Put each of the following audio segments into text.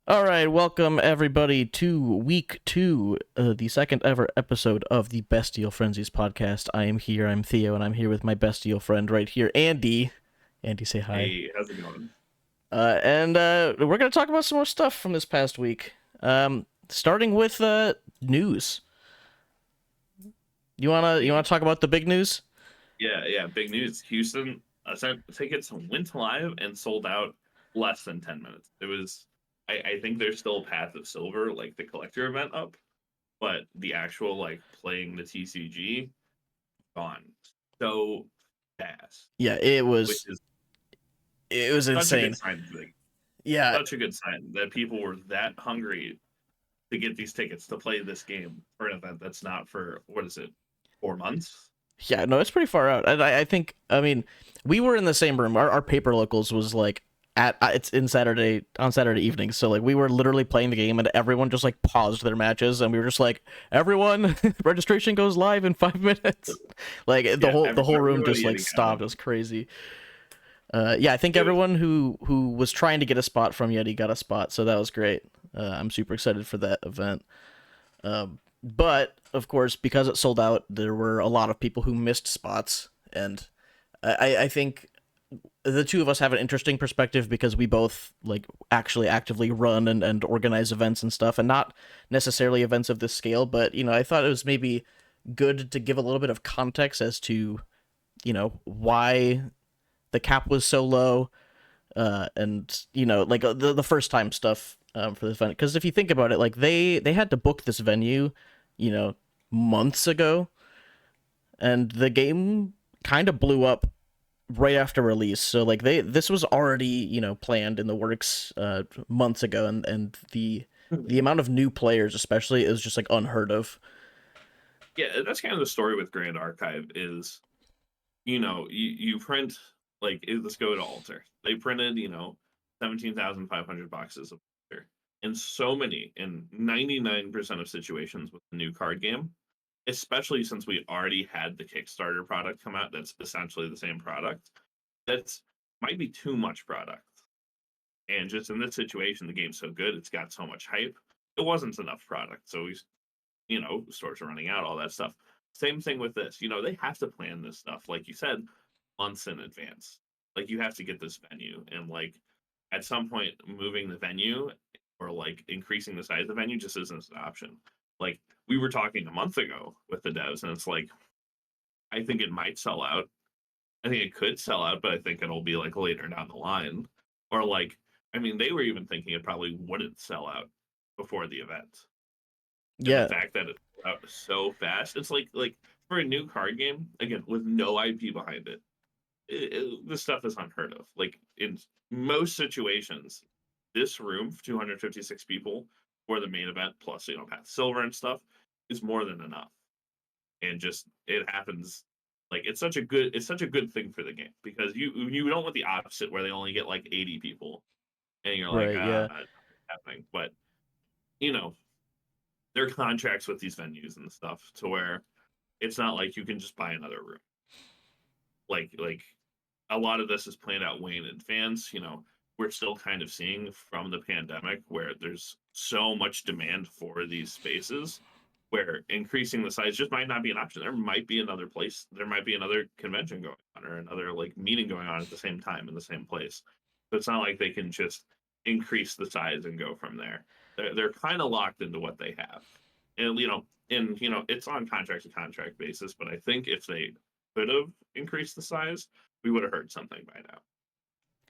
All right, welcome everybody to week two, the second ever episode of the Bestial Frenzies podcast. I'm Theo, and I'm here with my bestial friend right here, Andy. Andy, say hi. Hey, how's it going? And we're gonna talk about some more stuff from this past week. Starting with news. You wanna talk about the big news? Yeah, big news. Houston Ascent tickets went live and sold out less than 10 minutes. I think there's still a Path of Silver, like the collector event up, but the actual like playing the TCG gone so fast, Yeah, it which was is it was such a good insane. sign. Like, Yeah, such a good sign that people were that hungry to get these tickets to play this game for an event that's not for what is it, 4 months? yeah, no, it's pretty far out. And I think, I mean, we were in the same room. Our paper locals was like at it's in Saturday on Saturday evening. So like we were literally playing the game, and everyone just like paused their matches, and we were just like, everyone, registration goes live in 5 minutes. Like the Yeah, whole room just everybody like getting out stopped. of It was crazy. Yeah, I think it. everyone who was trying to get a spot from Yeti got a spot, so that was great. I'm super excited for that event. But of course, because it sold out, there were a lot of people who missed spots, and I think the two of us have an interesting perspective because we both like actually actively run and organize events and stuff, and not necessarily events of this scale. But I thought it was maybe good to give a little bit of context as to why the cap was so low, and like the first time stuff for this event. Because if you think about it, like they had to book this venue, you know, months ago, and the game kind of blew up right after release. So like this was already planned in the works months ago, and the amount of new players especially is just like unheard of. Yeah, that's kind of the story with Grand Archive is, you print like let's go to Alter. They printed, 17,500 boxes of Alter. And so many, in 99% of situations with the new card game, especially since we already had the Kickstarter product come out that's essentially the same product, that's might be too much product. And just in this situation, the game's so good, it's got so much hype. It wasn't enough product. So stores are running out, all that stuff. Same thing with this. They have to plan this stuff, like you said, months in advance. Like you have to get this venue, and like at some point, moving the venue or like increasing the size of the venue just isn't an option. Like we were talking a month ago with the devs, and it's like I think it might sell out. I think it could sell out, but I think it'll be like later down the line, or like I mean, they were even thinking it probably wouldn't sell out before the event, and the Yeah, fact that it's out so fast, it's like for a new card game, again with no IP behind it, this stuff is unheard of. Like in most situations, this room, 256 people for the main event plus Path Silver and stuff, is more than enough. And just it happens. Like it's such a good thing for the game because you don't want the opposite where they only get like 80 people and you're like right. Yeah, happening. But you know there are contracts with these venues and stuff to where it's not like you can just buy another room. Like a lot of this is planned out way in advance. We're still kind of seeing from the pandemic where there's so much demand for these spaces where increasing the size just might not be an option. There might be another place, there might be another convention going on or another like meeting going on at the same time in the same place. So it's not like they can just increase the size and go from there. They're kind of locked into what they have. And it's on contract to contract basis, but I think if they could have increased the size, we would have heard something by now.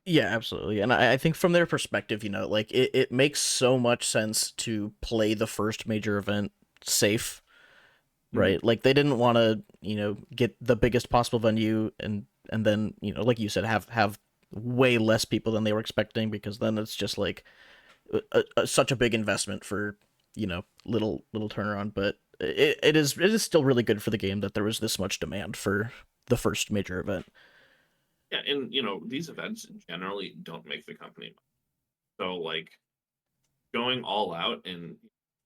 yeah, absolutely. And I think from their perspective, like it makes so much sense to play the first major event safe, Mhm. right? Like they didn't want to, get the biggest possible venue and then, like you said, have way less people than they were expecting, because then it's just like such a big investment for, little turnaround. But it is still really good for the game that there was this much demand for the first major event. Yeah, and these events generally don't make the company money. So like going all out and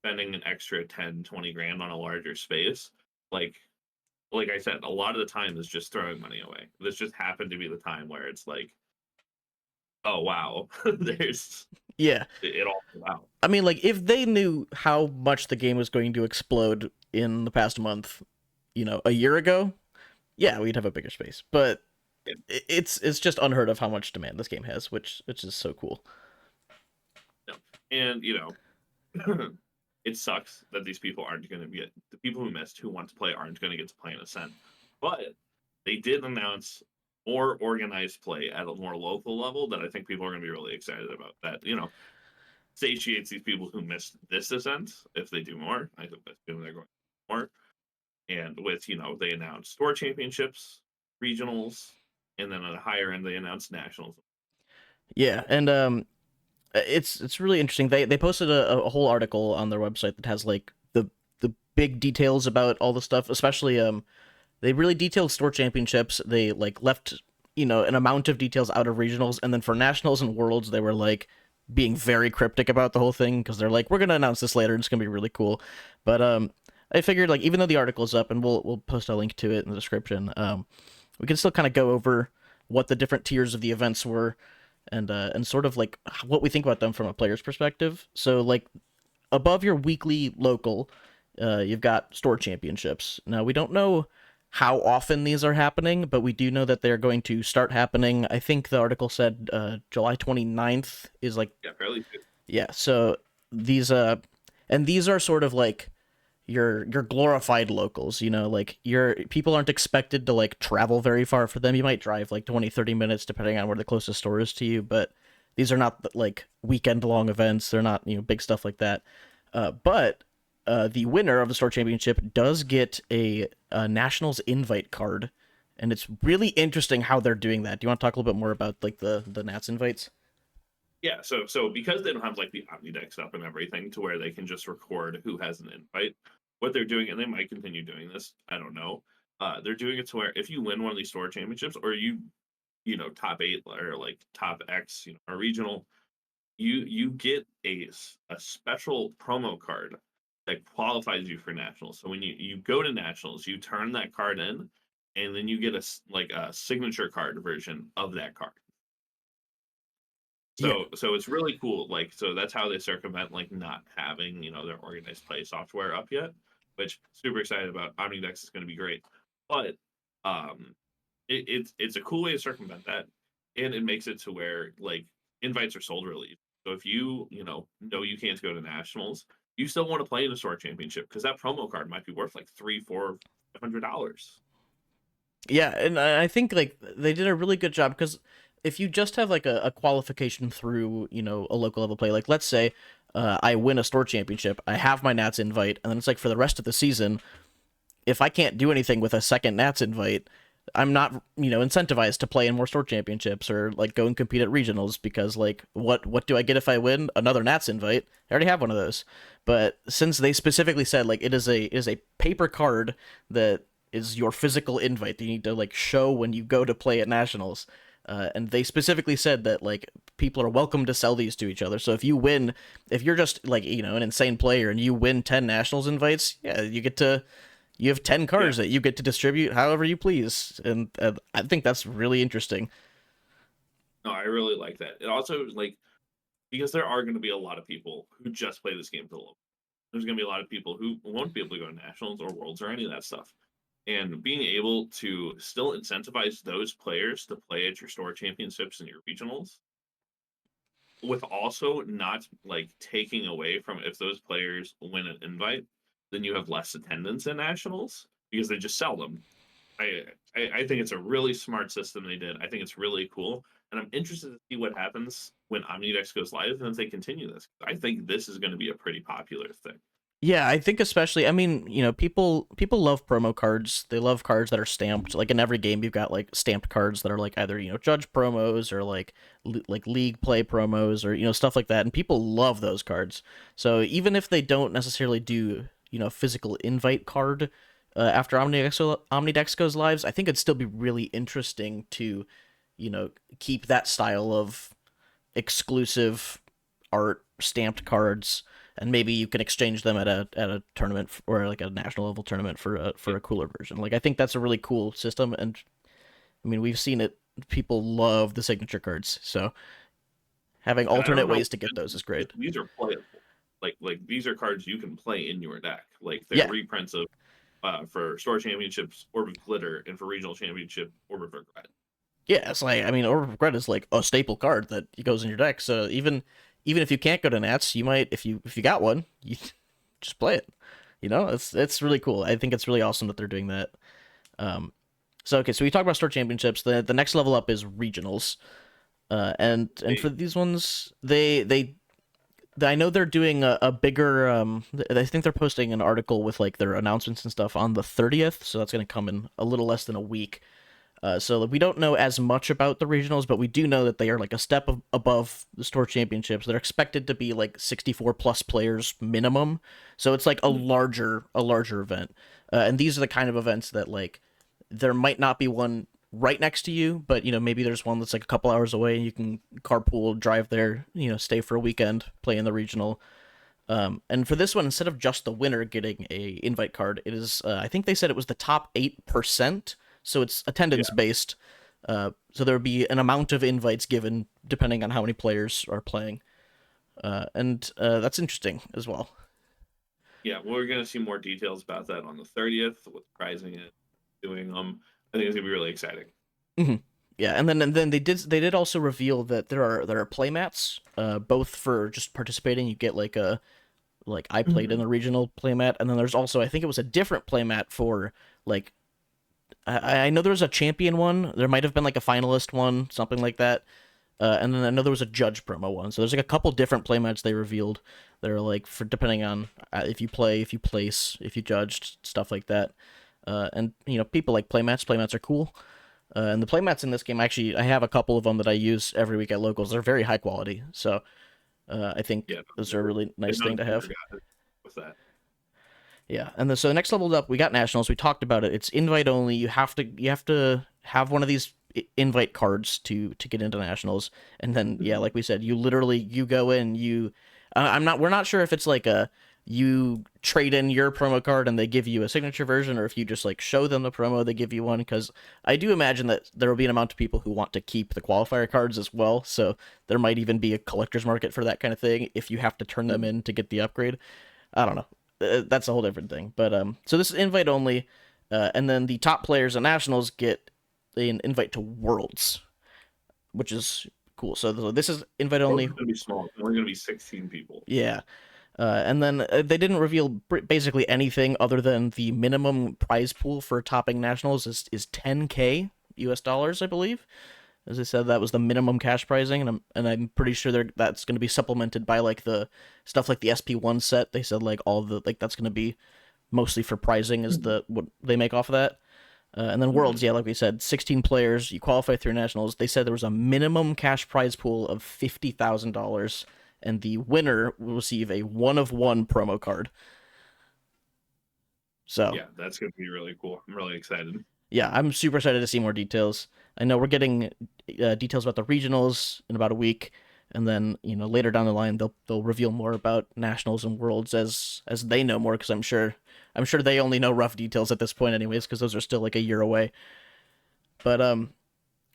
spending an extra 10, 20 grand on a larger space, like like I said, a lot of the time is just throwing money away. This just happened to be the time where it's like, oh wow, there's Yeah. It all sold out. I mean, like, if they knew how much the game was going to explode in the past month, a year ago, yeah, we'd have a bigger space. But Yeah. it's just unheard of how much demand this game has, which is so cool. No. And it sucks that these people aren't going to get the people who missed who want to play aren't going to get to play in Ascent, but they did announce more organized play at a more local level that I think people are going to be really excited about. That satiates these people who missed this Ascent. If they do more, I assume they're going to do more. And with they announced store championships, regionals, and then at a higher end they announced nationals. Yeah, and it's really interesting. They posted a whole article on their website that has like the big details about all the stuff, especially they really detailed store championships. They like left an amount of details out of regionals, and then for nationals and worlds they were like being very cryptic about the whole thing because they're like, we're gonna announce this later. It's gonna be really cool. But I figured like even though the article's up and we'll post a link to it in the description, we can still kind of go over what the different tiers of the events were and sort of like what we think about them from a player's perspective. So like above your weekly local, you've got store championships. Now we don't know how often these are happening, but we do know that they're going to start happening. I think the article said July 29th is like Yeah, fairly soon. yeah. So these and these are sort of like your glorified locals, like your people aren't expected to like travel very far for them. You might drive like 20-30 minutes depending on where the closest store is to you, but these are not like weekend long events. They're not big stuff like that. But the winner of the store championship does get a nationals invite card, and it's really interesting how they're doing that. Do you want to talk a little bit more about like the Nats invites? Yeah, so because they don't have like the Omnidex up and everything to where they can just record who has an invite, what they're doing, and they might continue doing this, I don't know. They're doing it to where if you win one of these store championships or top eight or like top X, a regional, you get a special promo card that qualifies you for nationals. So when you go to nationals, you turn that card in, and then you get a signature card version of that card. Yeah, So it's really cool. Like so that's how they circumvent like not having their organized play software up yet, which super excited about. Omnidex is going to be great, but um, it's a cool way to circumvent that, and it makes it to where like invites are sold really easy. So if you know you can't go to nationals, you still want to play in a store championship because that promo card might be worth like three, four, $500. yeah, and I think like they did a really good job because if you just have like a qualification through a local level play, like let's say I win a store championship, I have my Nats invite, and then it's like for the rest of the season, if I can't do anything with a second Nats invite, I'm not incentivized to play in more store championships or like go and compete at regionals because like what do I get if I win another Nats invite? I already have one of those. But since they specifically said like it is a paper card that is your physical invite that you need to like show when you go to play at nationals. And they specifically said that like people are welcome to sell these to each other. So if you're just like an insane player and you win 10 nationals invites, yeah, you have 10 Yeah, cars that you get to distribute however you please, and I think that's really interesting. no, I really like that. It also like because there are going to be a lot of people who just play this game for the local. There's going to be a lot of people who won't be able to go to nationals or worlds or any of that stuff. And being able to still incentivize those players to play at your store championships and your regionals, with also not like taking away from if those players win an invite, then you have less attendance in nationals because they just sell them. I think it's a really smart system they did. I think it's really cool, and I'm interested to see what happens when Omnidex goes live and if they continue this. I think this is going to be a pretty popular thing. Yeah, I think especially, I mean, people love promo cards. They love cards that are stamped. Like in every game, you've got like stamped cards that are like either judge promos or like like league play promos or stuff like that, and people love those cards. So even if they don't necessarily do physical invite card after Omnidex goes lives, I think it'd still be really interesting to keep that style of exclusive art stamped cards, and maybe you can exchange them at a tournament or like a national level tournament for Yeah. a cooler version. Like I think that's a really cool system, and I mean we've seen it. People love the signature cards, so Having And I alternate don't know ways to get those is great. these are playable. Like these are cards you can play in your deck. Like they're Yeah, reprints of for store championships Orb of Glitter and for regional championship Orb of Regret. yeah. It's like, I mean, Orb of Regret is like a staple card that goes in your deck. So even if you can't go to Nats, you might, if you got one, you just play it. You know, it's really cool. I think it's really awesome that they're doing that. Um, so okay, so we talked about store championships. The next level up is regionals. And for these ones, I know they're doing a bigger. I think they're posting an article with like their announcements and stuff on the 30th, so that's going to come in a little less than a week. So we don't know as much about the regionals, but we do know that they are like a step above the store championships. They're expected to be like 64 plus players minimum, so it's like a larger event. And these are the kind of events that like there might not be one right next to you, but maybe there's one that's like a couple hours away, and you can carpool, drive there, stay for a weekend, play in the regional. And for this one, instead of just the winner getting a invite card, it is I think they said it was the top 8%, so it's attendance Yeah. based. So there would be an amount of invites given depending on how many players are playing, and that's interesting as well. Yeah, we're gonna see more details about that on the 30th with prizing it, doing I think it's gonna be really exciting. Mm-hmm. Yeah, and then they did also reveal that there are playmats, both for just participating. You get like I played in Mm-hmm. the regional playmat, and then there's also I think it was a different playmat for like I know there was a champion one. There might have been like a finalist one, something like that. And then I know there was a judge promo one. So there's like a couple different playmats they revealed that are like for depending on if you play, if you place, if you judged, stuff like that. And people like playmats. Playmats are cool. And the playmats in this game, actually, I have a couple of them that I use every week at locals. They're very high quality. So I think Yeah, those are a really there's nice no thing to need have. for God with that. Yeah, and so the next level up, we got nationals. We talked about it. It's invite only. You have to have one of these invite cards to get into nationals, and then yeah, Mhm. like we said, you go in. We're not sure if it's like a you trade in your promo card and they give you a signature version, or if you just like show them the promo, they give you one. Because I do imagine that there will be an amount of people who want to keep the qualifier cards as well. So there might even be a collector's market for that kind of thing if you have to turn them in to get the upgrade. I don't know. That's a whole different thing. But so this is invite only, and then the top players and nationals get an invite to worlds, which is cool. So this is invite World's only. gonna be small. We're gonna be 16 people. Yeah. And then they didn't reveal basically anything other than the minimum prize pool for topping nationals is 10K US dollars, I believe. As I said, that was the minimum cash pricing, and I'm pretty sure that's going to be supplemented by like the stuff like the SP1 set. They said like all the like that's going to be mostly for pricing is Mhm. the what they make off of that. And then worlds, Mhm. yeah, like we said, 16 players. You qualify through nationals. They said there was a minimum cash prize pool of $50,000, and the winner will receive a one of one promo card. So Yeah, that's gonna be really cool. I'm really excited. yeah, I'm super excited to see more details. I know we're getting details about the regionals in about a week, and then later down the line they'll reveal more about nationals and worlds as they know more because I'm sure they only know rough details at this point anyways because those are still like a year away. But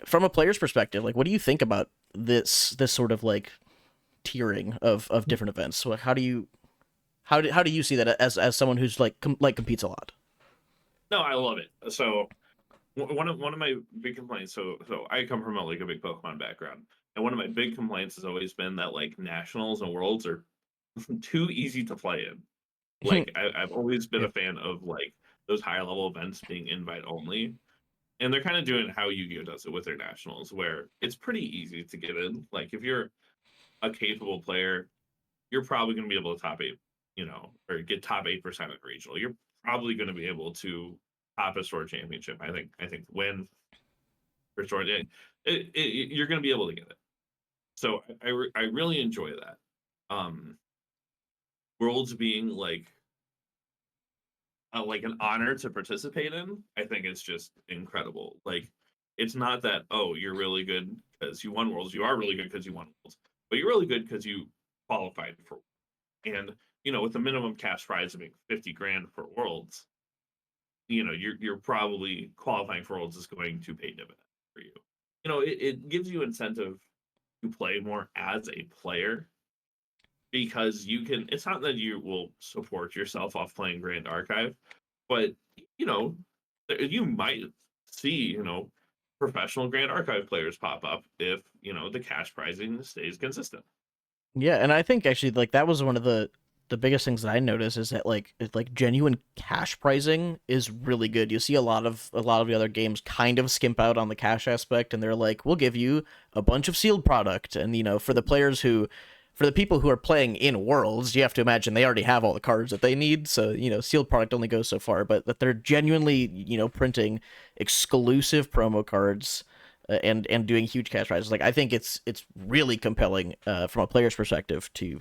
from a player's perspective, like what do you think about this sort of like tiering of different events? So how do you see that as someone who's like competes a lot? No, I love it. So one of my big complaints. So I come from like a big Pokemon background, and one of my big complaints has always been that like nationals and worlds are too easy to play in. Like I've always been Yeah. a fan of like those higher level events being invite only, and they're kind of doing how Yu-Gi-Oh does it with their nationals, where it's pretty easy to get in. Like if you're a capable player, you're probably going to be able to top eight, or get top 8% at regional. You're probably going to be able to top a store championship. I think win for store, you're going to be able to get it. So I really enjoy that. Um, Worlds being like an honor to participate in, I think it's just incredible. Like it's not that, oh, you're really good because you won Worlds. You are really good because you won Worlds, but you're really good because you qualified for. And with the minimum cash prize of being 50 grand for Worlds, you're probably qualifying for Worlds is going to pay dividends for you. It gives you incentive to play more as a player because you can. It's not that you will support yourself off playing Grand Archive, but you know, you might see professional Grand Archive players pop up if the cash pricing stays consistent. Yeah, and I think actually like that was one of the biggest things that I noticed is that like genuine cash pricing is really good. You see a lot of the other games kind of skimp out on the cash aspect, and they're like, we'll give you a bunch of sealed product, and for the players for the people who are playing in Worlds, you have to imagine they already have all the cards that they need, so sealed product only goes so far, but that they're genuinely printing exclusive promo cards and doing huge cash prizes. Like I think it's really compelling from a player's perspective to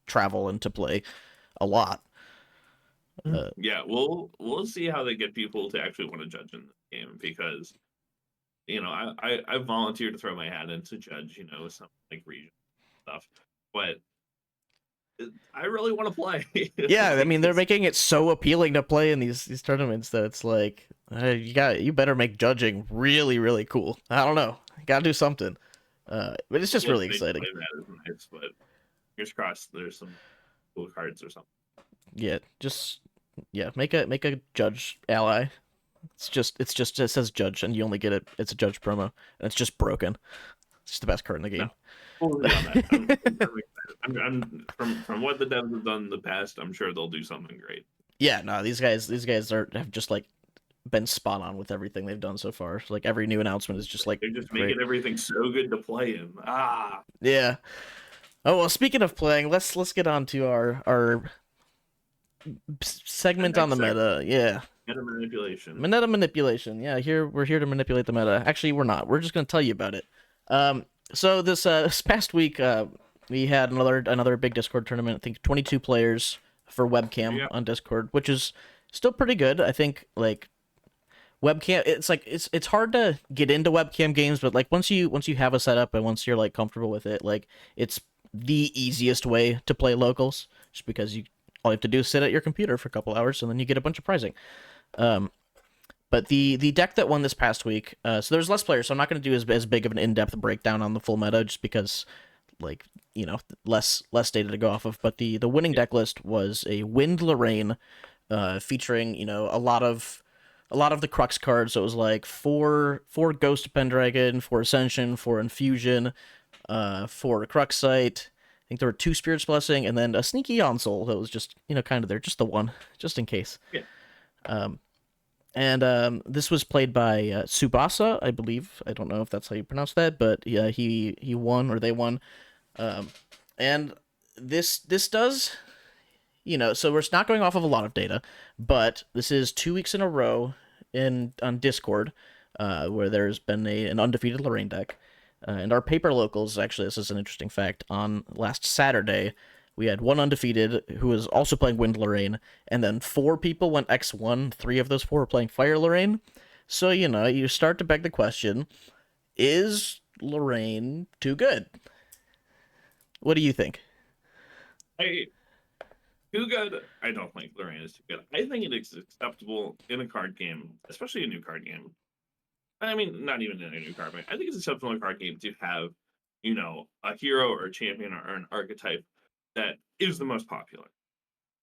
travel and to play a lot. Yeah, we'll see how they get people to actually want to judge in the game because I volunteered to throw my hat in to judge some like region stuff, but I really want to play. Yeah, I Like mean they're making it so appealing to play in these tournaments that it's like you better make judging really really cool. I don't know, got to do something. But it's just if really they exciting. play that is nice, but fingers crossed there's some cool cards or something. Yeah, just yeah, make a judge ally. It's just it says judge and you only get it. It's a judge promo and it's just broken. It's just the best card in the No, game. fully on that. I'm from what the devs have done in the past. I'm sure they'll do something great. Yeah, no, these guys have just like been spot on with everything they've done so far. Like every new announcement is just like They're just great. making everything so good to play in. Ah, Yeah. Oh well, speaking of playing, let's get on to our the segment on the next meta. segment, Yeah. meta manipulation. Meta manipulation. Yeah, we're here to manipulate the meta. Actually, we're not. We're just gonna tell you about it. So this past week, we had another big Discord tournament. I think 22 players for webcam Yeah, on Discord, which is still pretty good. I think like webcam. It's like it's hard to get into webcam games, but like once you have a setup and once you're like comfortable with it, like it's the easiest way to play locals, just because you all you have to do is sit at your computer for a couple hours and then you get a bunch of prizing. Um, but the deck that won this past week, so there's less players, so I'm not going to do as big of an in-depth breakdown on the full meta, just because like less data to go off of. But the winning deck list was a Wind Lorraine, featuring a lot of the Crux cards. So it was like four Ghost Pendragon, four Ascension, four Infusion, four Cruxite. I think there were two Spirit's Blessing, and then a Sneaky Onsole that was just kind of there, just the one, just in case. yeah. And this was played by Tsubasa, I believe. I don't know if that's how you pronounce that, but yeah, he won, or they won. Um, and this does, so we're not going off of a lot of data, but this is 2 weeks in a row in on Discord, where there's been an undefeated Lorraine deck. And our paper locals, actually, this is an interesting fact. On last Saturday, we had one undefeated who was also playing Wind Lorraine, and then four people went X1. Three of those four were playing Fire Lorraine. So, you start to beg the question, is Lorraine too good? What do you think? I too good. I don't think Lorraine is too good. I think it is acceptable in a card game, especially a new card game. I mean, not even in a new card game. I think it's acceptable in a card game to have, a hero or a champion or an archetype that is the most popular.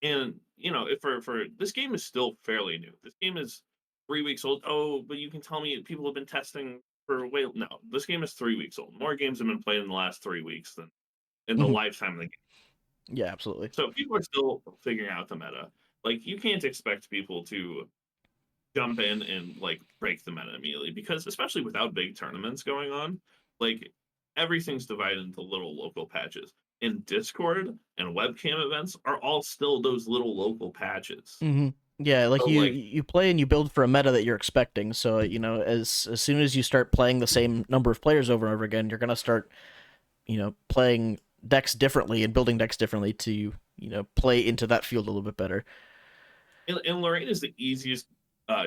And if for this game is still fairly new. This game is 3 weeks old. Oh, but you can tell me people have been testing for way. No, this game is 3 weeks old. More games have been played in the last 3 weeks than in the Mhm. lifetime of the game. Yeah, absolutely. So people are still figuring out the meta. Like you can't expect people to jump in and like break the meta immediately because especially without big tournaments going on, like everything's divided into little local patches. And Discord and webcam events are all still those little local patches. hmm Yeah, like So like you play and you build for a meta that you're expecting. So as soon as you start playing the same number of players over and over again, you're gonna start playing decks differently and building decks differently to play into that field a little bit better. and Lorraine is the easiest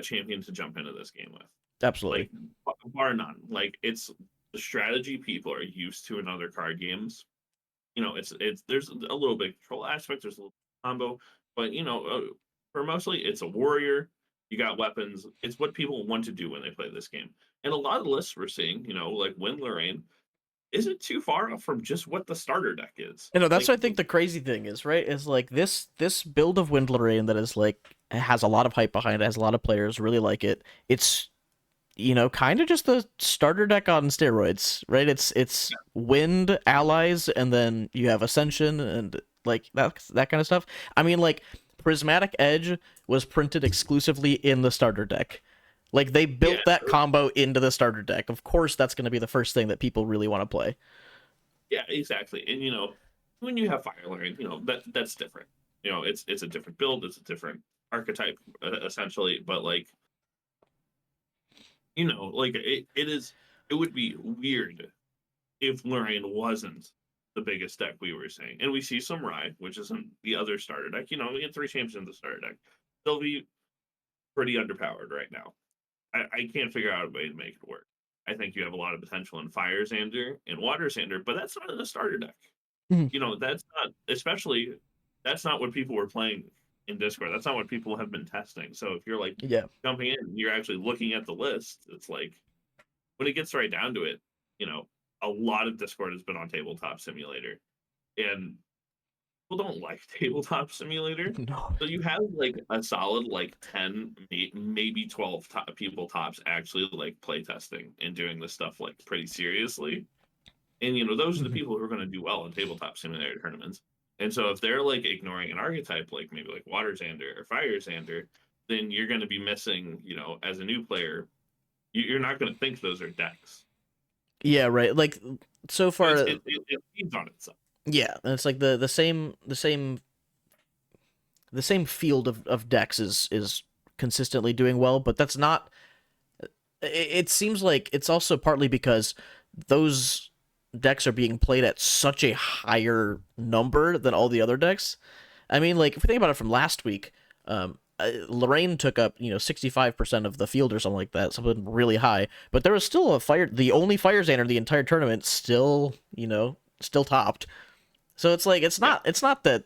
champion to jump into this game with. Absolutely. Like bar none. Like it's the strategy people are used to in other card games. It's there's a little bit control aspect, there's a little combo, but for mostly it's a warrior. You got weapons. It's what people want to do when they play this game. And a lot of lists we're seeing, like Win Lorraine, isn't too far off from just what the starter deck is. You know, that's Like, what I think the crazy thing is, right? Is like this build of Wind Lorraine that is like has a lot of hype behind it, has a lot of players really like it. It's kind of just the starter deck on steroids, right? It's Wind allies, and then you have Ascension and like that kind of stuff. I mean, like Prismatic Edge was printed exclusively in the starter deck. Like they yeah, built that combo into the starter deck. Of course, that's going to be the first thing that people really want to play. yeah, exactly. And when you have Fire Lorraine, that's different. It's a different build, it's a different archetype, essentially. But like, like it would be weird if Lorraine wasn't the biggest deck we were saying. And we see some Rye, which isn't the other starter deck. We get three champions in the starter deck. They'll be pretty underpowered right now. I can't figure out a way to make it work. I think you have a lot of potential in Fire Xander and Water Xander, but that's not in the starter deck. Mhm. That's not, especially, that's not what people were playing in Discord. That's not what people have been testing. So if you're like Yeah. jumping in, you're actually looking at the list, it's like, when it gets right down to it, a lot of Discord has been on Tabletop Simulator, and people don't like Tabletop Simulator. No. So you have like a solid like 10, maybe 12 people tops actually like playtesting and doing this stuff like pretty seriously. And those are the Mhm. people who are going to do well in Tabletop Simulator tournaments. And so if they're like ignoring an archetype like maybe like Water Xander or Fire Xander, then you're going to be missing, as a new player, you're not going to think those are decks. Yeah, right. Like so So far, it feeds on itself. yeah, and it's like the same field of decks is consistently doing well, but that's not. It seems like it's also partly because those decks are being played at such a higher number than all the other decks. I mean, like if we think about it from last week, Lorraine took up 65% of the field or something like that, something really high. But there was still the only Fire Xander in the entire tournament, still topped. So it's like Yeah. it's not that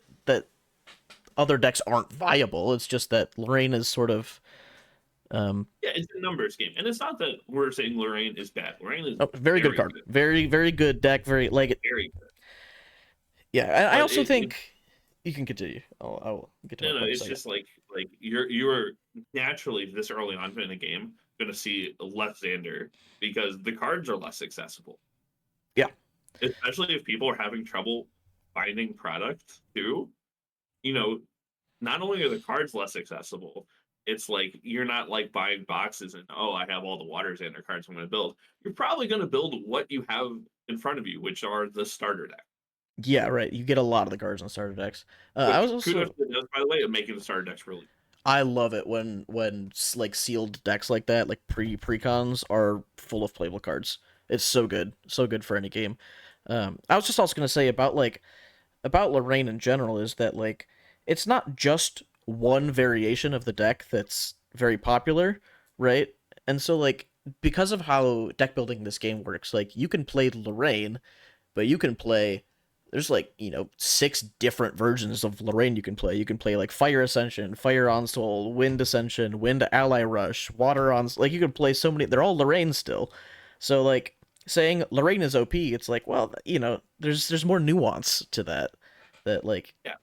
other decks aren't viable. It's just that Lorraine is sort of Yeah, it's a numbers game. And it's not that we're saying Lorraine is bad. Lorraine is very good very card, good. very good deck, very like Very good. yeah. I But also think you can continue. I'll get to my no, point in a it's second. just like you're naturally this early on in a game gonna see less Xander because the cards are less accessible. Yeah, Especially if people are having trouble finding product too. You know, not only are the cards less accessible, it's like you're not like buying boxes and I have all the Water Xander cards I'm gonna build. You're probably gonna build what you have in front of you, which are the starter deck. yeah, right. You get a lot of the cards on starter decks. I was Which kudos also to those, by the way, of making the starter decks really. I love it when like sealed decks like that, like precons, are full of playable cards. It's so good for any game. I was just also gonna say about Lorraine in general is that like it's not just one variation of the deck that's very popular, right? And so like because of how deck building in this game works, like you can play Lorraine, but you can play there's like, six different versions of Lorraine you can play. You can play like Fire Ascension, Fire Onsol, Wind Ascension, Wind Ally Rush, Water on like you can play so many they're all Lorraine still. So like saying Lorraine is OP, it's like, well, there's more nuance to that. That like Yeah.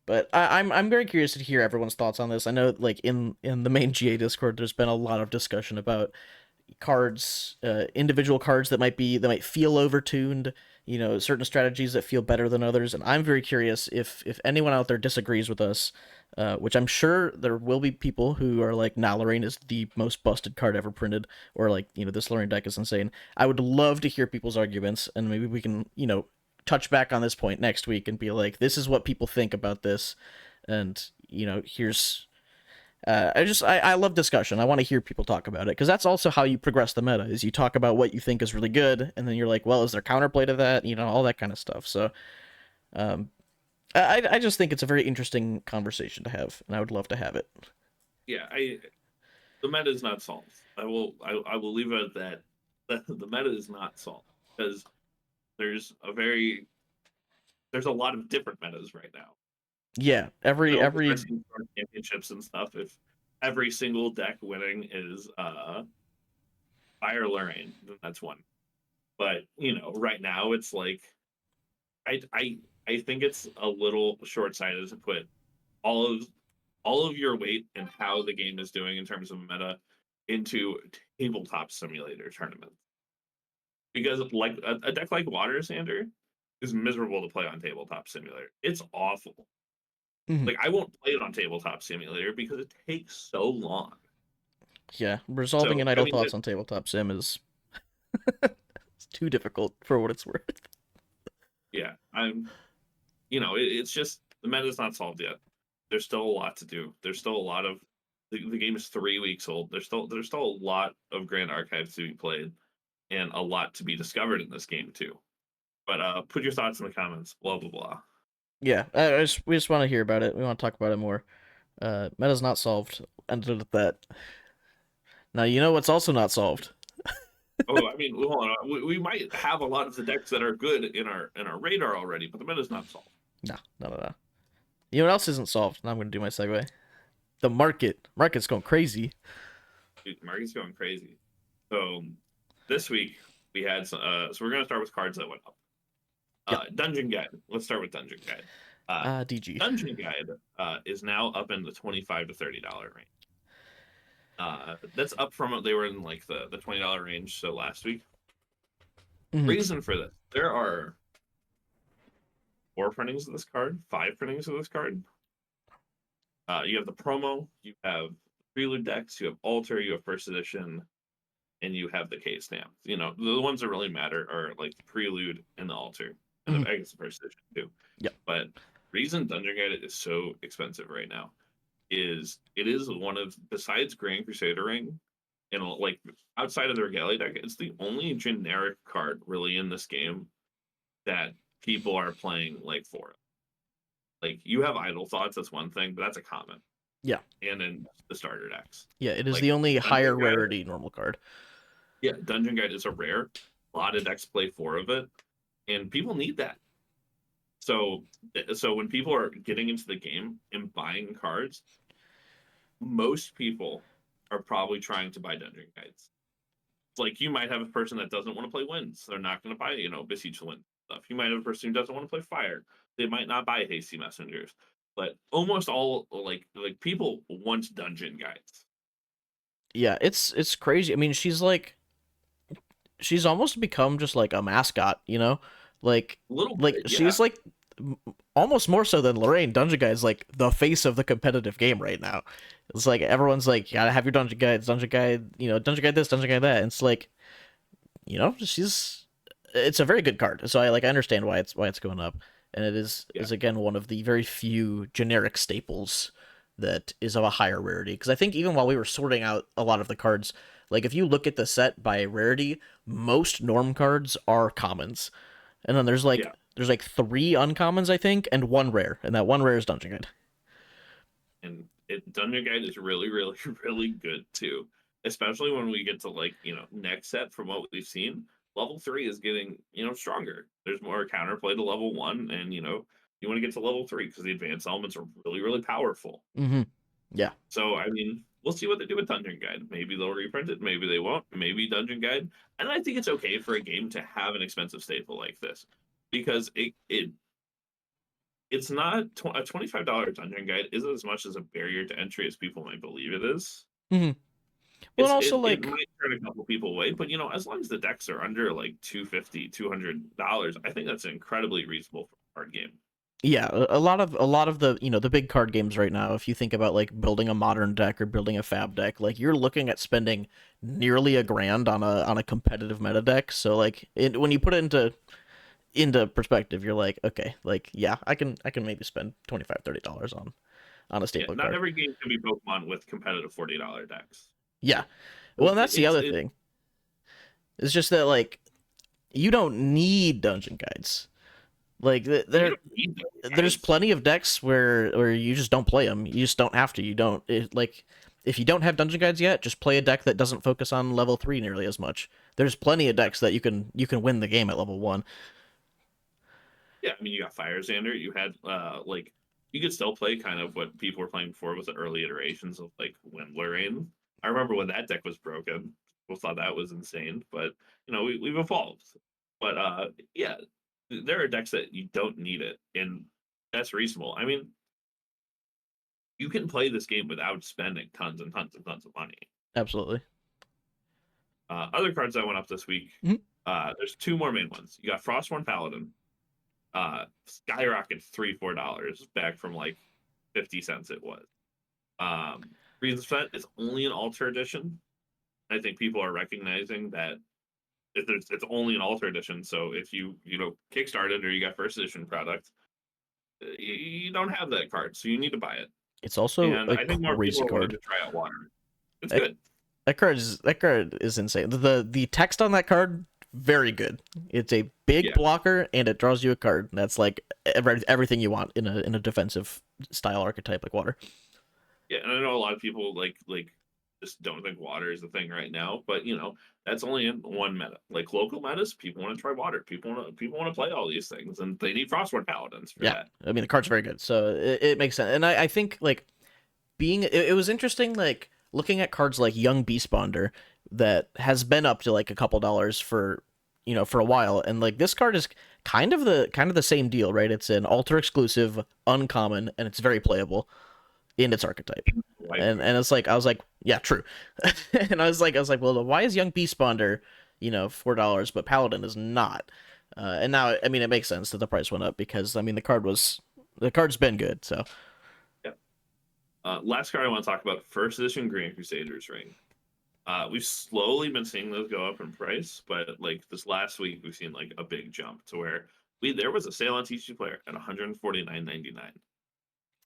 but I'm very curious to hear everyone's thoughts on this. I know like in the main GA Discord there's been a lot of discussion about cards, individual cards that might feel overtuned, certain strategies that feel better than others, and I'm very curious if anyone out there disagrees with us, which I'm sure there will be people who are like, nah, Lorraine is the most busted card ever printed, or like, this Lorraine deck is insane. I would love to hear people's arguments, and maybe we can, touch back on this point next week and be like, this is what people think about this, and here's I love discussion. I want to hear people talk about it because that's also how you progress the meta. Is you talk about what you think is really good, and then you're like, well, is there counterplay to that? All that kind of stuff. So, um, I just think it's a very interesting conversation to have, and I would love to have it. Yeah, the meta is not solved. I will leave it at that. The meta is not solved because there's there's a lot of different metas right now. Yeah, every Especially for championships and stuff. If every single deck winning is Fire Lorraine, then that's one. But right now it's like I I I think it's a little short sighted to put all of all of your weight and how the game is doing in terms of meta into tabletop simulator tournaments. Because like a deck like Water Sander is miserable to play on tabletop simulator. It's awful. Mhm. Like I won't play it on tabletop simulator because it takes so long. Yeah, resolving So an I idle mean, thoughts on tabletop sim is it's too difficult for what it's worth. yeah, it's just the meta's not solved yet. There's still a lot to do. There's still a lot of the game is 3 weeks old. There's still a lot of Grand Archives to be played and a lot to be discovered in this game too. But put your thoughts in the comments. Blah blah blah. Yeah, we just want to hear about it. We want to talk about it more. Meta's not solved. Ended with that. Now you know what's also not solved. Oh, I mean, hold on. We might have a lot of the decks that are good in our radar already, but the meta's not solved. No, no, no, no. You know what else isn't solved? Now I'm going to do my segue. The market. Market's going crazy. Dude, market's going crazy. So this week we had so we're gonna start with cards that went up. Yep. Dungeon Guide. Let's start with Dungeon Guide. Uh, DG. Dungeon Guide is now up in the $25 to $30 range. That's up from they were in like the $20 range. So last week. Mhm. Reason for this: there are 4 printings of this card, 5 printings of this card. You have the promo, you have prelude decks, you have altar, you have first edition, and you have the K stamp. The ones that really matter are like the prelude and the altar, and Mhm. I guess the first edition too. Yep. But reason Dungeon Guide is so expensive right now is it is one of, besides Grand Crusader Ring and like outside of the Regalia deck, it's the only generic card really in this game that people are playing like for. Like you have idle thoughts, that's one thing, but that's a common. Yeah. And in the starter decks. Yeah, it is Like the only higher Dungeon Guide, rarity normal card. yeah, Dungeon Guide is a rare. A lot of decks play 4 of it, and people need that. So, so when people are getting into the game and buying cards, most people are probably trying to buy Dungeon Guides. It's like you might have a person that doesn't want to play Winds; they're not going to buy, Besiege Wind stuff. You might have a person who doesn't want to play Fire; they might not buy Hasty Messengers. But almost all like people want Dungeon Guides. Yeah, it's crazy. I mean, she's almost become just like a mascot, you know? Like A little like bit, yeah. she's like almost more so than Lorraine. Dungeon Guide's like the face of the competitive game right now. It's like everyone's like, you gotta have your Dungeon Guides, Dungeon Guide, Dungeon Guide this, Dungeon Guide that. And it's like, it's a very good card. So I understand why it's going up. And it Yeah. is again one of the very few generic staples that is of a higher rarity. Because I think even while we were sorting out a lot of the cards, like if you look at the set by rarity, most norm cards are commons. And then Yeah. there's like 3 uncommons, I think, and 1 rare. And that 1 rare is Dungeon Guide. And Dungeon Guide is really, really, really good too. Especially when we get to like, next set from what we've seen, level 3 is getting, stronger. There's more counterplay to level 1, and you want to get to level 3 because the advanced elements are really, really powerful. Mm-hmm. Yeah. So I mean, we'll see what they do with Dungeon Guide. Maybe they'll reprint it, maybe they won't. Maybe Dungeon Guide. And I think it's okay for a game to have an expensive staple like this. Because it's not a $25 Dungeon Guide isn't as much as a barrier to entry as people might believe it is. Mm-hmm. Well, and also It like might turn a couple people away, but as long as the decks are under like 250 $200, I think that's incredibly reasonable for a card game. yeah, a lot of the the big card games right now, if you think about like building a modern deck or building a fab deck, like you're looking at spending nearly $1,000 on a competitive meta deck. So like when you put it into perspective, you're like, okay, like yeah, I can maybe spend $25-$30 on a Yeah, staple not card. every game can be Pokemon with competitive $40 decks. Yeah. Well, Like and that's the other it thing. It's just that like you don't need dungeon guides. Like you there don't need those there's guys. plenty of decks where you just don't play them. You just don't have to. You don't like if you don't have dungeon guides yet, just play a deck that doesn't focus on level 3 nearly as much. There's plenty of decks that you can win the game at level 1. Yeah, I mean, you got Fire Xander. You had like you could still play kind of what people were playing before with the early iterations of like when Lorraine. I remember when that deck was broken. People thought that was insane, but we've evolved. But yeah, there are decks that you don't need it, and that's reasonable. I mean, you can play this game without spending tons and tons and tons of money. Absolutely. Other cards that went up this week, Mhm. there's two more main ones. You got Frostborn Paladin, skyrocketed $3-4 back from like 50 cents it was. Reasons for that, it's only an Alter Edition. I think people are recognizing that it's only an Alter Edition. So if you know kickstarted or you got first edition product, you don't have that card, so you need to buy it. It's also And a I think more people crazy are willing card. to try out water. It's That, good. that card is insane. The text on that card, very good. It's a big Yeah, blocker and it draws you a card. That's like everything you want in a defensive style archetype like water. yeah. And I know a lot of people just don't think water is the thing right now, but that's only in one meta. Like local metas, people want to try water. People want to play all these things, and they need Frostborn Paladins for Yeah, that. I mean the card's very good, so it makes sense. And I think like it was interesting like looking at cards like Young Beastbonder that has been up to like a couple dollars for for a while, and like this card is kind of the same deal, right? It's an alter exclusive, uncommon, and it's very playable in its archetype. Waifu. And it's like I was like, yeah, true. And I was like, well, why is Young Beastbonder, $4, but Paladin is not? And now, I mean, it makes sense that the price went up because I mean the card's been good, so Yeah. Last card I want to talk about: first edition Grand Crusaders ring. We've slowly been seeing those go up in price, but like this last week, we've seen like a big jump to where there was a sale on TCG Player at 149.99,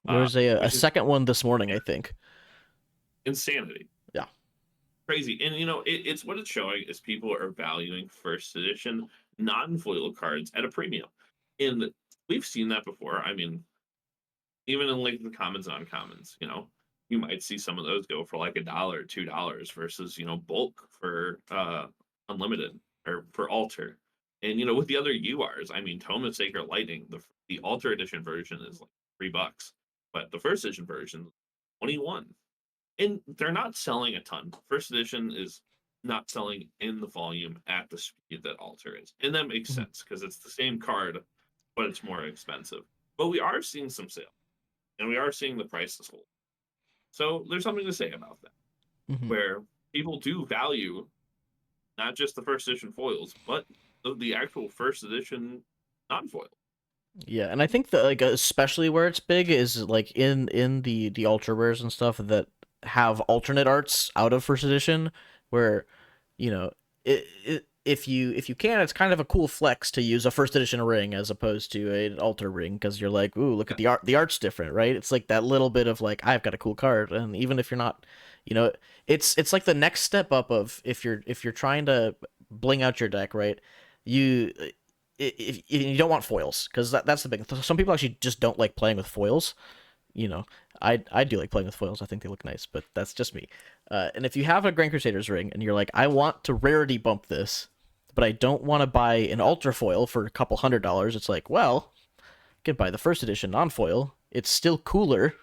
there was a which is second one this morning, I think. insanity, Yeah. crazy. And it's what it's showing is people are valuing first edition non-foil cards at a premium, and we've seen that before. I mean, even in like the commons and uncommons, you might see some of those go for like $1, $2 versus bulk for unlimited or for alter. And with the other URs, I mean, Tome of Sacred Lightning, the alter edition version is like $3, but the first edition version 21. And they're not selling a ton. First edition is not selling in the volume at the speed that alter is, and that makes Mhm. sense because it's the same card, but it's more expensive. But we are seeing some sales, and we are seeing the prices hold. So there's something to say about that, Mhm. where people do value not just the first edition foils, but the actual first edition non-foil. Yeah, and I think that like especially where it's big is like in the ultra rares and stuff that have alternate arts out of first edition, where you know if you can, it's kind of a cool flex to use a first edition ring as opposed to an alter ring because you're like, ooh, look Yeah, at the art. The art's different, right? It's like that little bit of like I've got a cool card, and even if you're not, you know, it's like the next step up of if you're trying to bling out your deck, right? You if you don't want foils because that's the big. Some people actually just don't like playing with foils. I do like playing with foils. I think they look nice, but that's just me. And if you have a Grand Crusaders ring and you're like, I want to rarity bump this, but I don't want to buy an ultra foil for a couple $100, it's like, well, you can buy the first edition non foil. It's still cooler,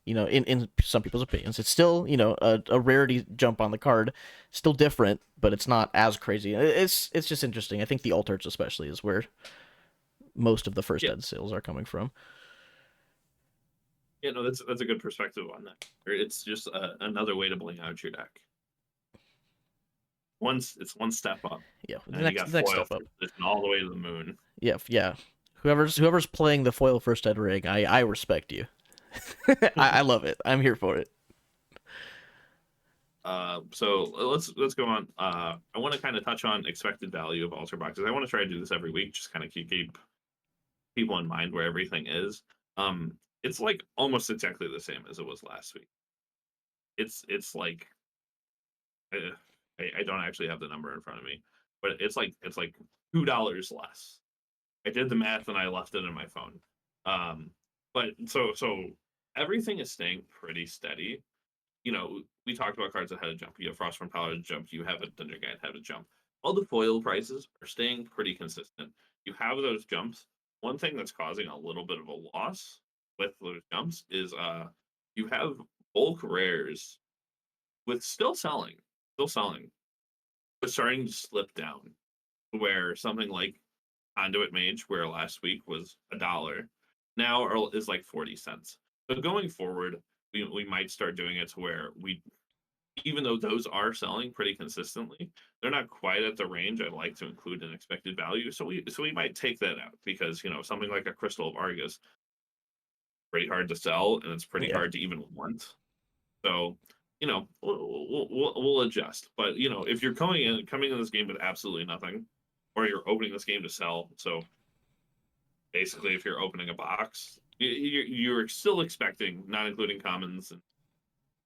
in some people's opinions. It's still, a rarity jump on the card, still different, but it's not as crazy. It's just interesting. I think the alters especially is where most of the first yeah, ed sales are coming from. yeah. No, that's a good perspective on that. It's just another way to bling out your deck. It's one step up, Yeah, and the then you next got the next foil step up. first edition all the way to the moon. Yeah, yeah. Whoever's playing the foil first ed rig, I respect you. I love it. I'm here for it. So let's go on. I want to kind of touch on expected value of altar boxes. I want to try to do this every week, just kind of keep people in mind where everything is. It's like almost exactly the same as it was last week. It's like uh, I don't actually have the number in front of me, but it's like $2 less. I did the math and I left it in my phone. But so everything is staying pretty steady. We talked about cards that had a jump. You have Frostborn Power jump. You have a Dungeon Guide had a jump. All the foil prices are staying pretty consistent. You have those jumps. One thing that's causing a little bit of a loss with those jumps is you have bulk rares with still selling, but starting to slip down. where something like Conduit Mage, where last week was $1, now is like 40 cents. So going forward, we might start doing it to where we, even though those are selling pretty consistently, they're not quite at the range I'd like to include in expected value. So we might take that out because something like a Crystal of Argus, pretty hard to sell and it's pretty Yeah. hard to even want. So we'll adjust. But if you're coming in this game with absolutely nothing, or you're opening this game to sell, so basically if you're opening a box, you're still expecting, not including commons and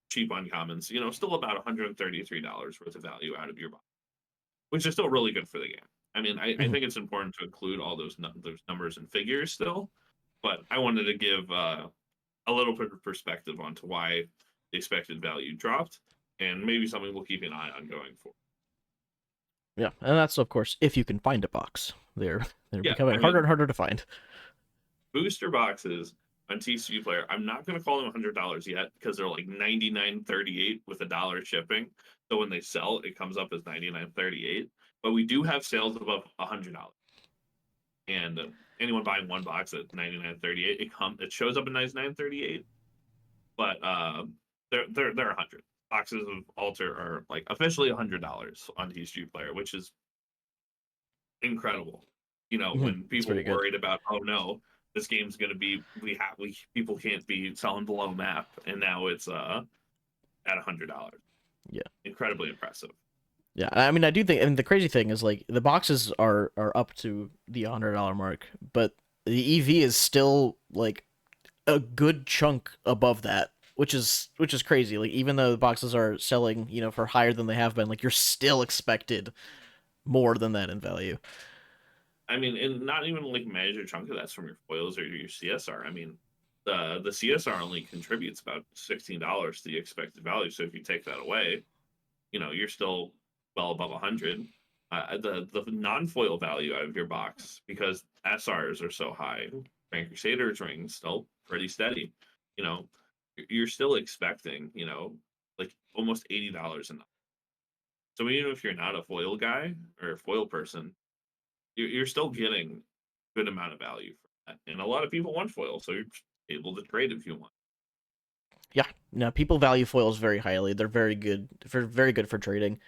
cheap uncommons, still about $133 worth of value out of your box, which is still really good for the game. I mean, I Mhm. think it's important to include all those numbers and figures still, but I wanted to give a little bit of perspective onto why the expected value dropped, and maybe something we'll keep an eye on going forward. Yeah, and that's of course if you can find a box. They're Yeah, becoming I harder and mean, harder to find. booster boxes on TCG Player, I'm not going to call them $100 yet because they're like 99.38 with $1 shipping. So when they sell, it comes up as 99.38. But we do have sales above $100, and anyone buying one box at 99.38, it shows up at 99.38, but they're 100 boxes of Alter are like officially $100 on TCG Player, which is incredible. When It's people pretty were good. worried about, oh no, this game's gonna be we people can't be selling below map, and now it's at $100. Yeah. Incredibly impressive. Yeah, I mean, I do think, and the crazy thing is, like, the boxes are up to the $100 mark, but the EV is still like a good chunk above that, which is crazy. Like, even though the boxes are selling, for higher than they have been, like, you're still expected more than that in value. I mean, and not even like major chunk of that's from your foils or your CSR. I mean, the CSR only contributes about $16 to the expected value. So if you take that away, you're still well above 100. The non-foil value out of your box, because SRs are so high, Grand Crusaders ring still pretty steady. You know, you're still expecting, like almost $80 a night. So even if you're not a foil guy or a foil person, you're still getting a good amount of value from that. And a lot of people want foil, so you're able to trade if you want. Yeah, no, people value foils very highly. They're very good for trading.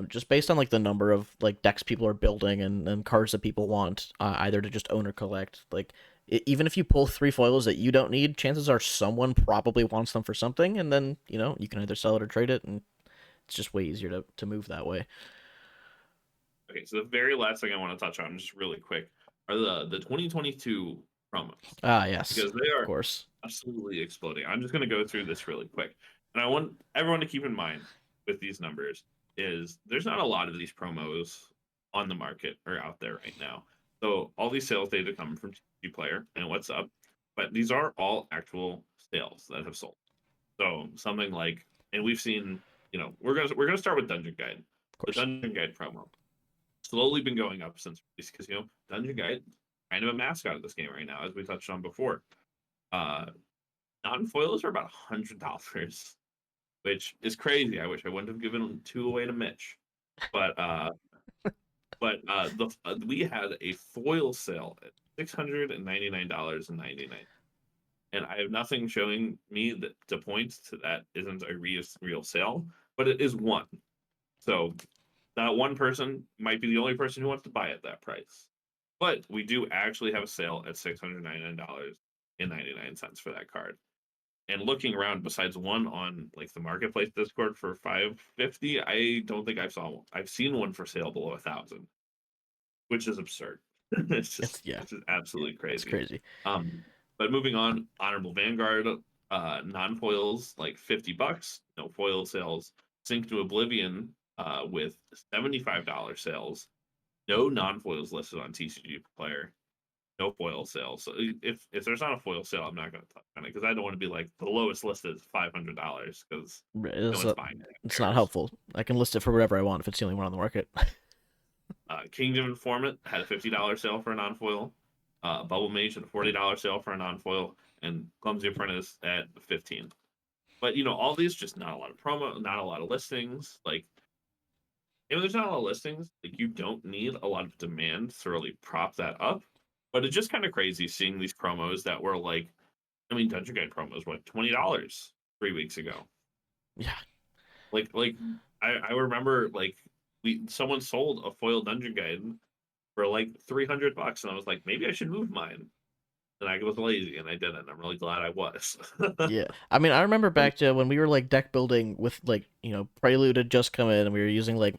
Just based on like the number of like decks people are building and cards that people want, either to just own or collect. Like even if you pull three foils that you don't need, chances are someone probably wants them for something, and then you can either sell it or trade it, and it's just way easier to move that way. Okay, so the very last thing I want to touch on, just really quick, are the 2022 promos, Ah, yes, because they of are course. absolutely exploding. I'm just going to go through this really quick, and I want everyone to keep in mind with these numbers is there's not a lot of these promos on the market or out there right now. So all these sales data come from TG Player and what's up, but these are all actual sales that have sold. So something like, and we've seen, we're gonna start with Dungeon Guide, Of the course. Dungeon Guide promo slowly been going up since release because Dungeon Guide kind of a mascot of this game right now, as we touched on before. Uh, non-foils are about $100, which is crazy. I wish I wouldn't have given two away to Mitch, but we had a foil sale at $699.99, and I have nothing showing me that to point to that isn't a real sale, but it is one. So that one person might be the only person who wants to buy at that price. But we do actually have a sale at $699.99 for that card. And looking around, besides one on like the marketplace Discord for 550, I don't think I've seen one for sale below 1,000, which is absurd. It's yeah, It's just absolutely it's crazy. crazy. Um, but moving on, Honorable Vanguard, non-foils like $50, no foil sales. Sink to Oblivion, with $75 sales. No non-foils listed on TCG Player. No foil sales. So if there's not a foil sale, I'm not going to touch on it because I don't want to be like the lowest listed is $500 because no It's, one's buying it. it's Who not cares? helpful. I can list it for whatever I want if it's the only one on the market. Kingdom Informant had a $50 sale for a non-foil. Bubble Mage had a $40 sale for a non-foil, and Clumsy Apprentice at 15. But all these just not a lot of promo, not a lot of listings. Like if there's not a lot of listings, like you don't need a lot of demand to really prop that up. But it's just kind of crazy seeing these promos that were like, I mean, Dungeon Guide promos were like $20 3 weeks ago. Yeah. Like I remember like someone sold a foil Dungeon Guide for like $300, and I was like, maybe I should move mine. And I was lazy, and I didn't. I'm really glad I was. Yeah. I mean, I remember back to when we were like deck building with like, Prelude had just come in and we were using like,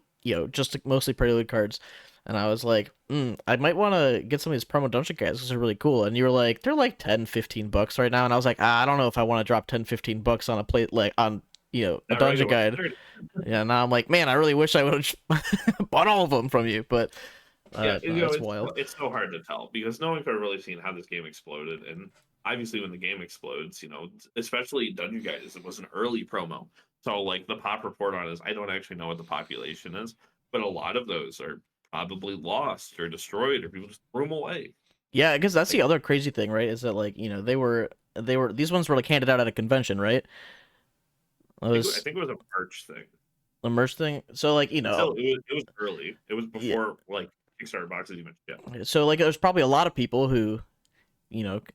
just like, mostly Prelude cards. And I was like, I might want to get some of these promo dungeon guys because they're really cool. And you were like, they're like 10, $15 right now. And I was like, I don't know if I want to drop 10, $15 on a plate, like on, a Not dungeon regular. guide. Yeah. Now I'm like, man, I really wish I would have bought all of them from you. But Yeah, no, it's wild. it's so hard to tell because no one could have really seen how this game exploded. And obviously, when the game explodes, especially Dungeon Guys, it was an early promo. So, like, the pop report on it is I don't actually know what the population is, but a lot of those are probably lost or destroyed or people just threw them away. Yeah, I guess that's the Like, other crazy thing, right? Is that like, they were these ones were like handed out at a convention, right? It I was think it was a merch thing. a merch thing. So like, But still, it was early. It was yeah. before like Kickstarter boxes even shipped. So like there's probably a lot of people who,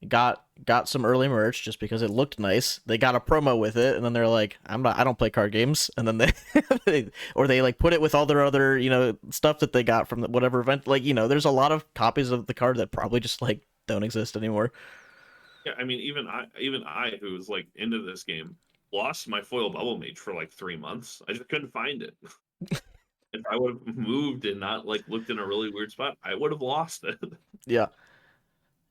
got some early merch just because it looked nice. They got a promo with it and then they're like, I don't play card games. And then they like put it with all their other, stuff that they got from whatever event. Like, there's a lot of copies of the card that probably just like don't exist anymore. Yeah, I mean, even I, who was like into this game, lost my foil bubble mage for like 3 months. I just couldn't find it. If I would have moved and not like looked in a really weird spot, I would have lost it. Yeah.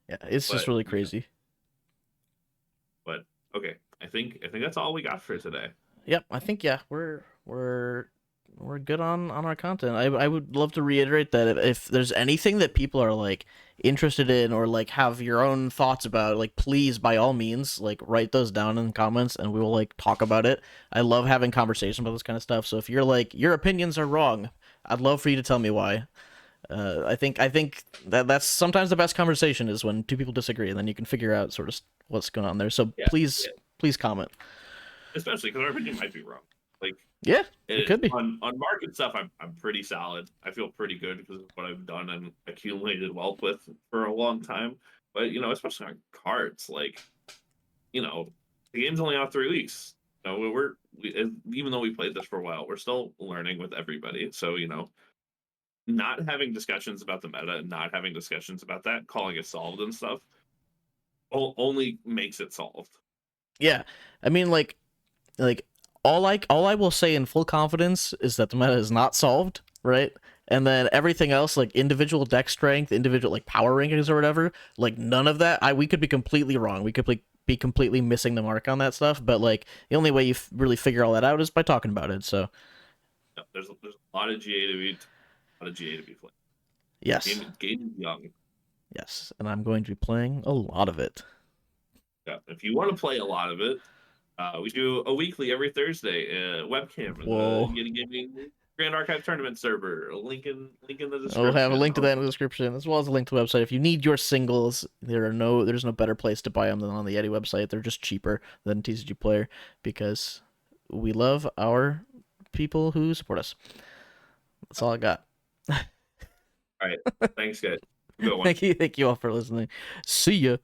Yeah, it's just But really yeah, crazy. but okay, I think that's all we got for today. Yep, I think yeah, we're good on our content. I would love to reiterate that if there's anything that people are like interested in or like have your own thoughts about, like please by all means like write those down in the comments and we will like talk about it. I love having conversations about this kind of stuff. So if you're like your opinions are wrong, I'd love for you to tell me why. I think that's sometimes the best conversation is when two people disagree and then you can figure out sort of what's going on there. So Yeah, please yeah. please comment. Especially because our opinion might be wrong. Like Yeah, it could be. on market stuff, I'm pretty solid. I feel pretty good because of what I've done and accumulated wealth with for a long time. But especially on cards, like the game's only out 3 weeks. Even though we played this for a while, we're still learning with everybody. So not having discussions about the meta and not having discussions about that, calling it solved and stuff, only makes it solved. Yeah, I mean like all I will say in full confidence is that the meta is not solved, right? And then everything else, like individual deck strength, individual like power rankings or whatever, like none of that. We could be completely wrong. We could like be completely missing the mark on that stuff. But like the only way you really figure all that out is by talking about it. So There's a lot of GA to be played. yes, Game is young. yes, and I'm going to be playing a lot of it. Yeah, if you want to play a lot of it, we do a weekly every Thursday webcam in the Whoa. Yeti Gaming Grand Archive Tournament server. Link in the I'll have a description. link to that in the description, as well as a link to the website. If you need your singles, there's no better place to buy them than on the Yeti website. They're just cheaper than TCG Player because we love our people who support us. That's all I got. All right, thanks, guys. Good one. Thank you all for listening. See ya.